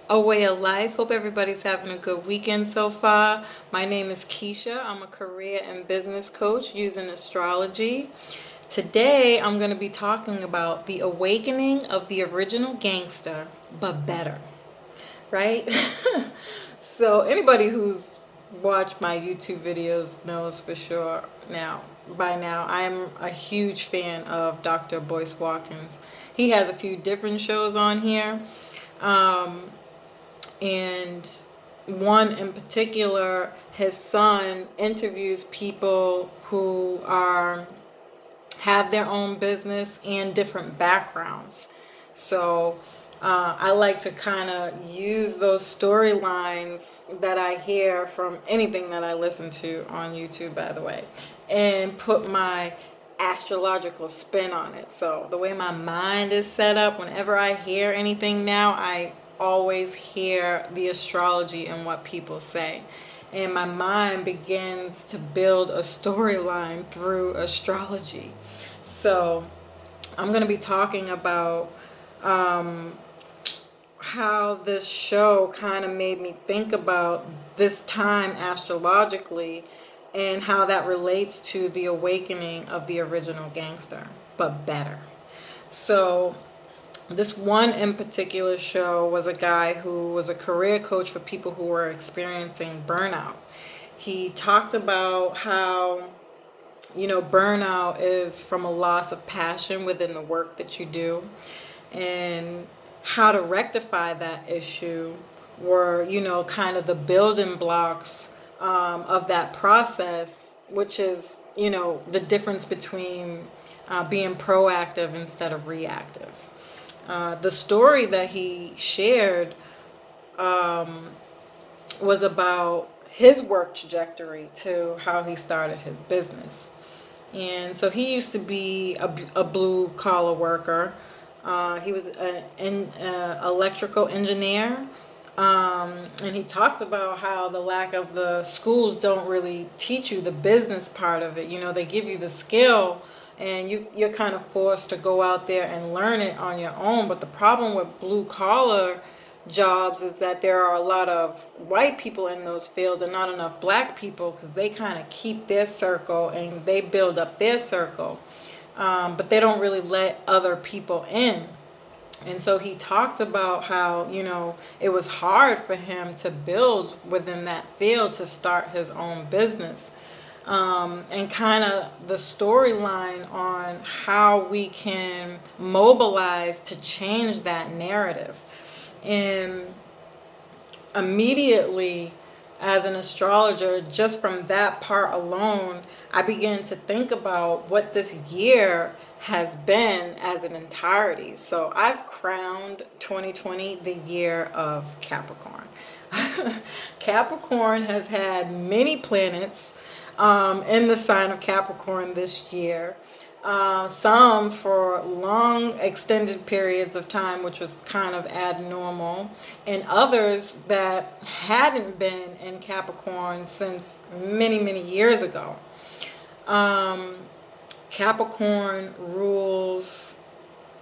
A way of life. Hope everybody's having a good weekend so far. My name is Keisha. I'm a career and business coach using astrology. Today, I'm going to be talking about the awakening of the original gangster, but better, right? So, anybody who's watched my YouTube videos knows for sure by now, I'm a huge fan of Dr. Boyce Watkins. He has a few different shows on here. Um, and one in particular, his son interviews people who are have their own business and different backgrounds. So I like to kind of use those storylines that I hear from anything that I listen to on YouTube, by the way, and put my astrological spin on it. So the way my mind is set up, whenever I hear anything now, I always hear the astrology and what people say. And my mind begins to build a storyline through astrology. So I'm going to be talking about um, how this show kind of made me think about this time astrologically and how that relates to the awakening of the original gangster, but better. So this one in particular show was a guy who was a career coach for people who were experiencing burnout. He talked about how, burnout is from a loss of passion within the work that you do, and how to rectify that issue were, kind of the building blocks of that process, which is, the difference between being proactive instead of reactive. The story that he shared um, was about his work trajectory to how he started his business. And so he used to be a blue collar worker. He was an electrical engineer. And he talked about how the lack of the schools don't really teach you the business part of it. They give you the skill, and you're kind of forced to go out there and learn it on your own. But the problem with blue collar jobs is that there are a lot of white people in those fields and not enough black people, because they kind of keep their circle and they build up their circle, but they don't really let other people in. And so he talked about how, it was hard for him to build within that field to start his own business. And kind of the storyline on how we can mobilize to change that narrative. And immediately, as an astrologer, just from that part alone, I began to think about what this year has been as an entirety. So I've crowned 2020 the year of Capricorn. Capricorn has had many planets in the sign of Capricorn this year. Some for long extended periods of time, which was kind of abnormal, and others that hadn't been in Capricorn since many, many years ago. Um, Capricorn rules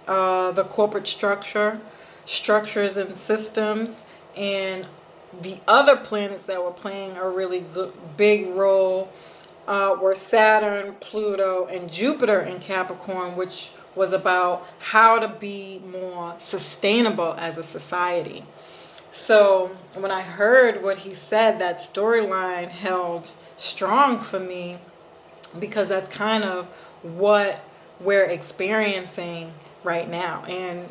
the corporate structures and systems, and the other planets that were playing a really big role were Saturn, Pluto, and Jupiter in Capricorn, which was about how to be more sustainable as a society. So when I heard what he said, that storyline held strong for me, because that's kind of what we're experiencing right now and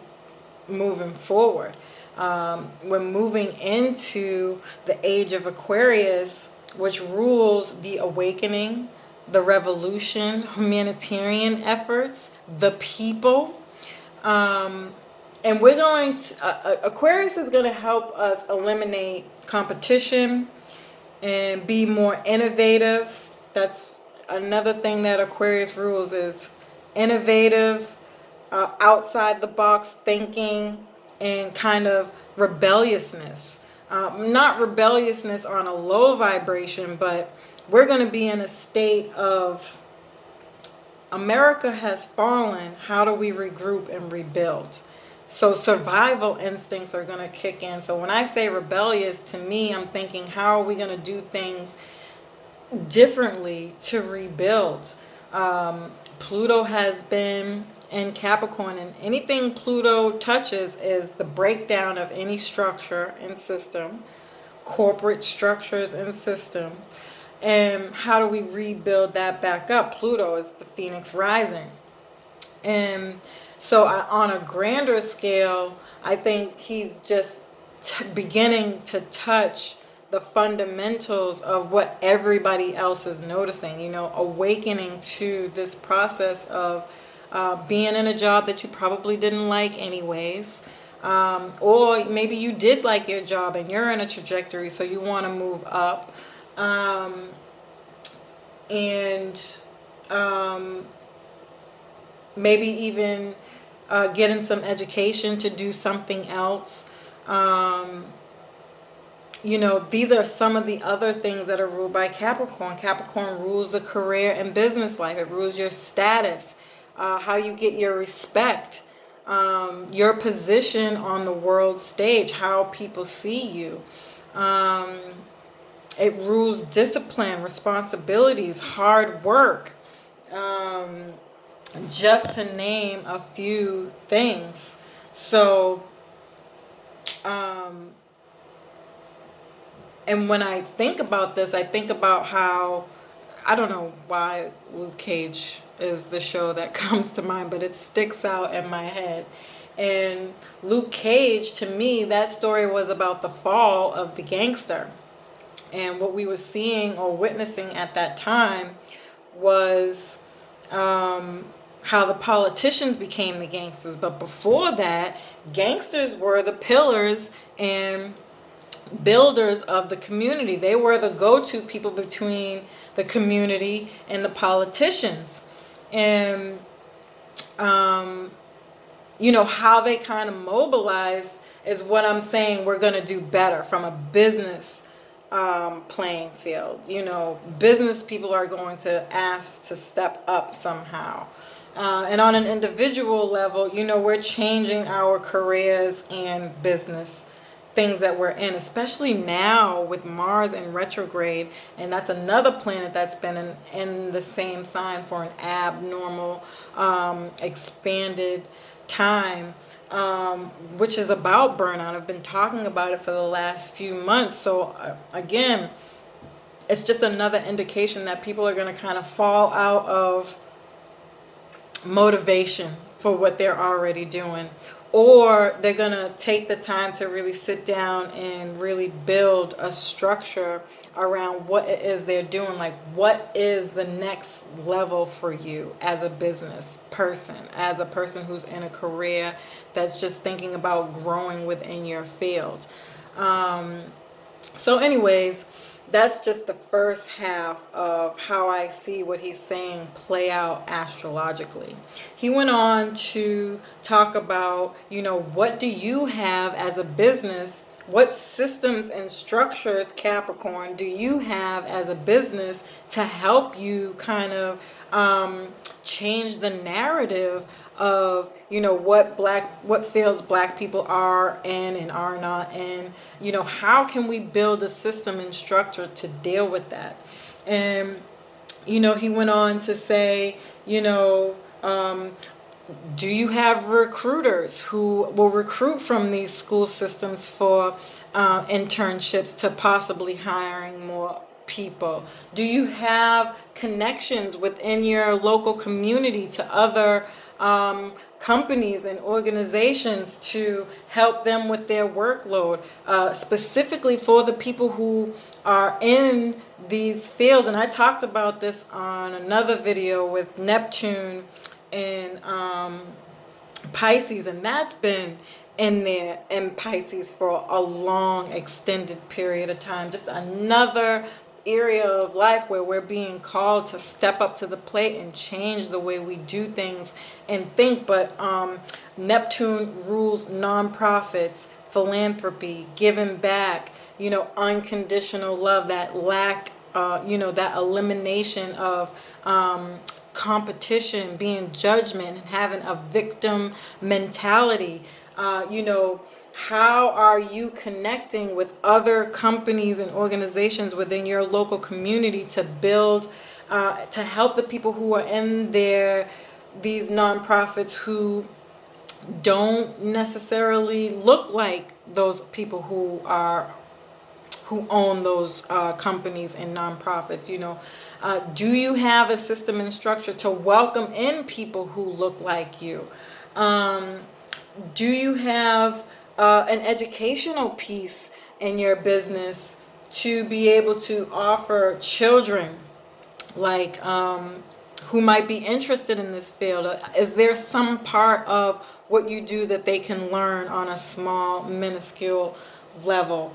moving forward. We're moving into the age of Aquarius, which rules the awakening, the revolution, humanitarian efforts, the people. And we're going to, Aquarius is going to help us eliminate competition and be more innovative. That's another thing that Aquarius rules, is innovative, outside the box thinking, and kind of rebelliousness. Not rebelliousness on a low vibration, but we're going to be in a state of America has fallen. How do we regroup and rebuild? So survival instincts are going to kick in. So when I say rebellious, to me, I'm thinking, how are we going to do things differently to rebuild? Pluto has been in Capricorn, and anything Pluto touches is the breakdown of any structure and system, corporate structures and system. And how do we rebuild that back up? Pluto is the Phoenix rising. And so, on a grander scale, I think he's just beginning to touch the fundamentals of what everybody else is noticing, awakening to this process of being in a job that you probably didn't like anyways. Or maybe you did like your job and you're in a trajectory, so you want to move up. And maybe even getting some education to do something else. These are some of the other things that are ruled by Capricorn. Capricorn rules the career and business life. It rules your status, how you get your respect, your position on the world stage, how people see you. It rules discipline, responsibilities, hard work. Just to name a few things. So, and when I think about this, I think about how, I don't know why Luke Cage is the show that comes to mind, but it sticks out in my head. And Luke Cage, to me, that story was about the fall of the gangster. And what we were seeing or witnessing at that time was how the politicians became the gangsters. But before that, gangsters were the pillars and builders of the community. They were the go-to people between the community and the politicians. And how they kind of mobilized is what I'm saying we're going to do better from a business playing field. Business people are going to ask to step up somehow. And on an individual level, we're changing our careers and business things that we're in, especially now with Mars in retrograde. And that's another planet that's been in the same sign for an abnormal, expanded time, which is about burnout. I've been talking about it for the last few months. So again, it's just another indication that people are going to kind of fall out of motivation for what they're already doing, or they're going to take the time to really sit down and really build a structure around what it is they're doing. Like, what is the next level for you as a business person, as a person who's in a career that's just thinking about growing within your field. So anyways, that's just the first half of how I see what he's saying play out astrologically. He went on to talk about, what do you have as a business? What systems and structures, Capricorn, do you have as a business to help you kind of change the narrative of what fields black people are in and are not in? How can we build a system and structure to deal with that? And he went on to say, do you have recruiters who will recruit from these school systems for internships to possibly hiring more people? Do you have connections within your local community to other companies and organizations to help them with their workload, specifically for the people who are in these fields? And I talked about this on another video with Neptune and Pisces, and that's been in there in Pisces for a long extended period of time. Just another area of life where we're being called to step up to the plate and change the way we do things and think. But Neptune rules nonprofits, philanthropy, giving back, unconditional love, that lack, that elimination of competition, being judgment, and having a victim mentality. How are you connecting with other companies and organizations within your local community to build, to help the people who are in these nonprofits who don't necessarily look like those people who own those companies and nonprofits. Do you have a system and structure to welcome in people who look like you? um, do you have an educational piece in your business to be able to offer children, like, who might be interested in this field? Is there some part of what you do that they can learn on a small, minuscule level?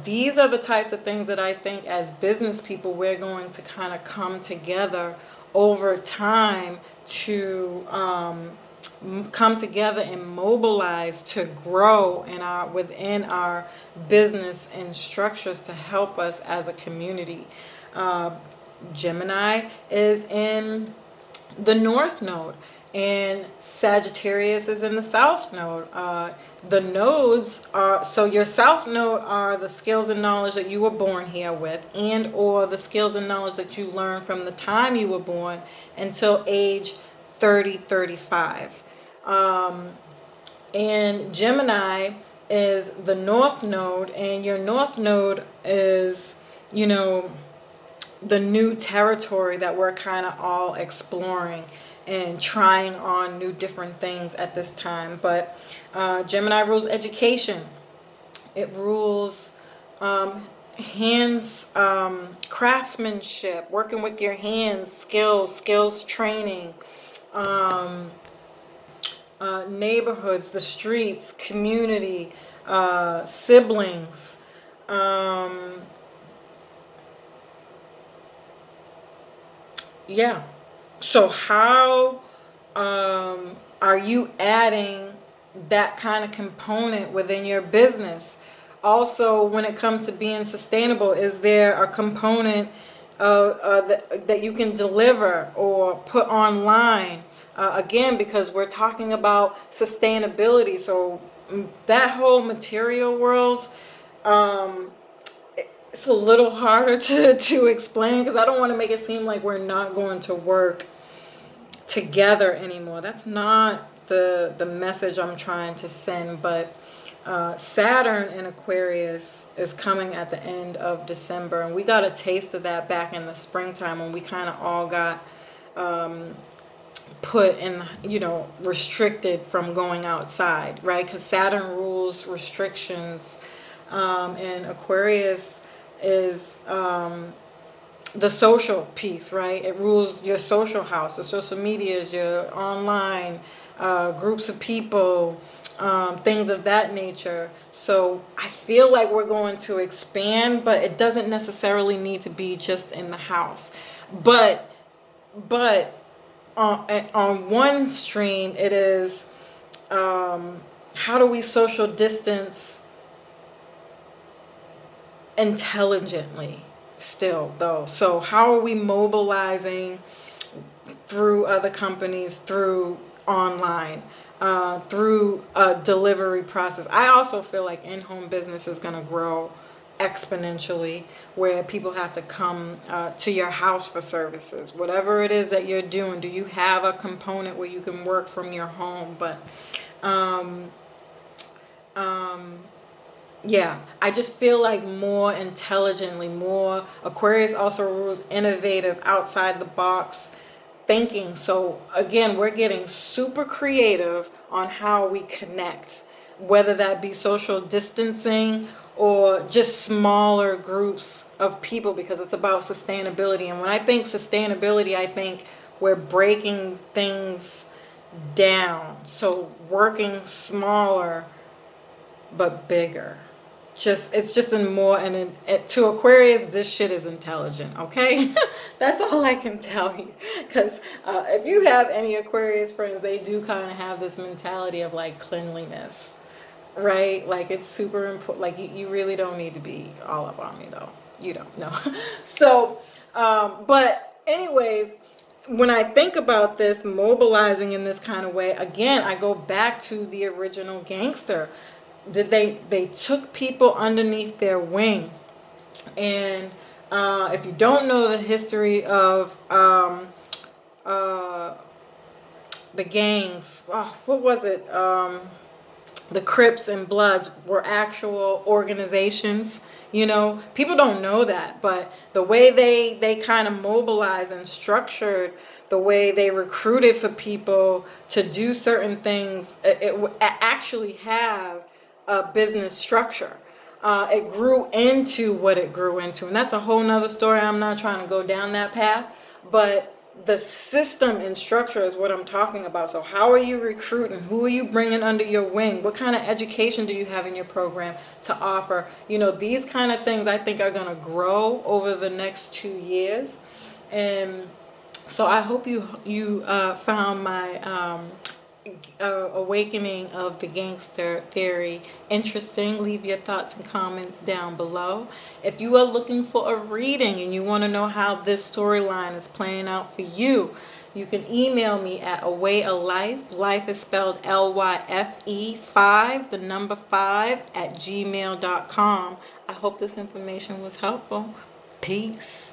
These are the types of things that I think as business people we're going to kind of come together over time to come together and mobilize to grow within our business and structures to help us as a community. Uh, Gemini is in the North Node, and Sagittarius is in the South Node. The nodes are, so your South Node are the skills and knowledge that you were born here with, and or the skills and knowledge that you learned from the time you were born until age 30, 35. And Gemini is the North Node, and your North Node is, the new territory that we're kind of all exploring and trying on new different things at this time. But Gemini rules education. It rules hands, craftsmanship, working with your hands, skills training, neighborhoods, the streets, community, siblings. Yeah. So how are you adding that kind of component within your business? Also, when it comes to being sustainable, is there a component that you can deliver or put online? Again, because we're talking about sustainability, so that whole material world, um, it's a little harder to explain, because I don't want to make it seem like we're not going to work together anymore. That's not the message I'm trying to send. But Saturn in Aquarius is coming at the end of December, and we got a taste of that back in the springtime when we kind of all got put in, restricted from going outside, right? Because Saturn rules restrictions, and Aquarius is the social piece, right? It rules your social house, the social medias, your online groups of people, things of that nature. So I feel like we're going to expand, but it doesn't necessarily need to be just in the house. But on one stream, it is, how do we social distance intelligently still, though? So how are we mobilizing through other companies, through online, through a delivery process? I also feel like in-home business is going to grow exponentially, where people have to come to your house for services. Whatever it is that you're doing, do you have a component where you can work from your home? But um, um, yeah, I just feel like more intelligently, more. Aquarius also rules innovative, outside the box thinking. So again, we're getting super creative on how we connect, whether that be social distancing or just smaller groups of people, because it's about sustainability. And when I think sustainability, I think we're breaking things down. So working smaller but bigger. It's just in more, and to Aquarius, this shit is intelligent, okay? That's all I can tell you. Because if you have any Aquarius friends, they do kind of have this mentality of like cleanliness, right? Like it's super important. Like you really don't need to be all up on me, though. You don't know. So, but anyways, when I think about this, mobilizing in this kind of way, again, I go back to the original Gangster. They took people underneath their wing, and if you don't know the history of uh, the gangs, oh, what was it? The Crips and Bloods were actual organizations. You know, people don't know that, but the way they kind of mobilized and structured, the way they recruited for people to do certain things, it actually have a business structure. It grew into what it grew into, and that's a whole nother story. I'm not trying to go down that path, but the system and structure is what I'm talking about. So how are you recruiting? Who are you bringing under your wing? What kind of education do you have in your program to offer? You know, these kind of things I think are going to grow over the next 2 years. And so I hope you found my awakening of the gangster theory interesting. Leave your thoughts and comments down below. If you are looking for a reading and you want to know how this storyline is playing out for you, you can email me at awayalife. Life is spelled LYFE 5, the number 5 at gmail.com. I hope this information was helpful. Peace.